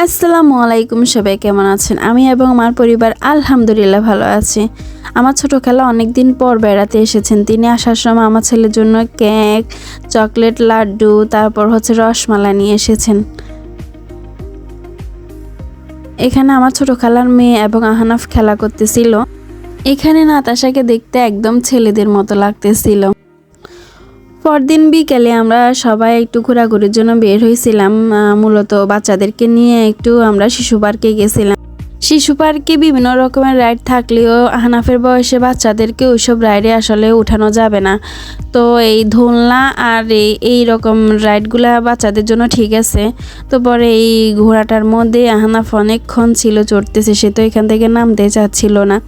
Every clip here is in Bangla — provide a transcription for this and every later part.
আসসালামু আলাইকুম, সবাই কেমন আছেন? আমি এবং আমার পরিবার আলহামদুলিল্লাহ ভালো আছি। আমার ছোট খালা অনেক দিন পর বেড়াতে এসেছেন। তিনি আসার সময় আমার ছেলের জন্য কেক, চকলেট, লাড্ডু, তারপর রসমালাই নিয়ে এসেছেন। এখানে আমার ছোট খালার মেয়ে এবং আহনাফ খেলা করতেছিল। এখানে নাতাশাকে দেখতে একদম ছেলেদের মতো লাগতেছিল। পরদিন বিকেলে আমরা সবাই একটু ঘোরাঘুরির জন্য বের হয়েছিলাম। মূলত বাচ্চাদেরকে নিয়ে একটু আমরা শিশু পার্কে গেছিলাম। শিশু পার্কে বিভিন্ন রকমের রাইড থাকলেও আহনাফের বয়সে বাচ্চাদেরকে ওইসব রাইডে আসলে উঠানো যাবে না। তো এই দোলনা আর এই রকম রাইডগুলা বাচ্চাদের জন্য ঠিক আছে। তো পরে এই ঘোড়াটার মধ্যে আহনাফ অনেকক্ষণ ছিল চড়তেছে, সে তো এখান থেকে নামতে চাচ্ছিল না।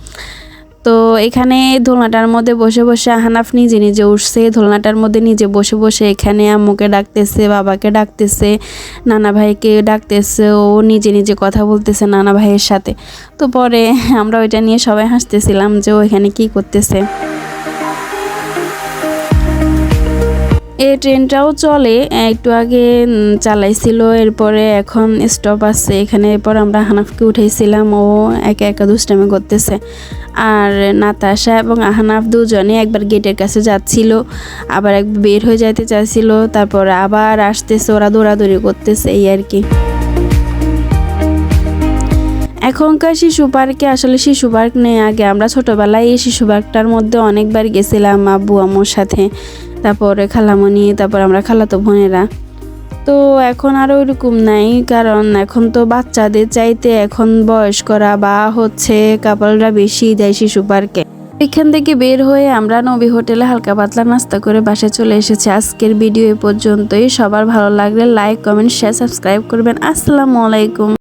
তো এখানে দোলনাটার মধ্যে বসে বসে আহনাফ নিজে নিজে উঠছে। দোলনাটার মধ্যে নিজে বসে বসে এখানে আম্মুকে ডাকতেছে, বাবাকে ডাকতেছে, নানা ভাইকে ডাকতেছে। ও নিজে নিজে কথা বলতেছে নানা ভাইয়ের সাথে। তো পরে আমরা ওইটা নিয়ে সবাই হাসতেছিলাম যে ও এখানে কি করতেছে। এই ট্রেনটাও চলে, একটু আগে চালাইছিল, এরপরে এখন স্টপ আছে এখানে। এরপর আমরা আহনাফকে উঠাইছিলাম, ও একা একা দুষ্টামি করতেছে। আর নাতাশা এবং আহনাফ দুজনে একবার গেটের কাছে যাচ্ছিল, আবার একবার বের হয়ে যাইতে চাইছিল, তারপর আবার আসতেছে, ওরা দৌড়াদৌড়ি করতেছে এই আর কি। এখনকার শিশু পার্কে আসলে শিশু পার্ক নেই। আগে আমরা ছোটোবেলায় এই শিশু পার্কটার মধ্যে অনেকবার গেছিলাম আব্বু আম্মুর সাথে, তারপরে খালামণি, তারপর আমরা খালাতো বোনেরা। তো এখন আর ওইরকম নাই, কারণ এখন তো বাচ্চাদের চাইতে এখন বয়স্করা বা কাপলরা বেশি দেয় শিশু পার্কে। এখান থেকে বের হয়ে আমরা নবী হোটেলে হালকা পাতলা নাস্তা করে বাসায় চলে এসেছি। আজকের ভিডিও এ পর্যন্তই। সবার ভালো লাগলে লাইক, কমেন্ট, শেয়ার, সাবস্ক্রাইব করবেন। আসসালামু আলাইকুম।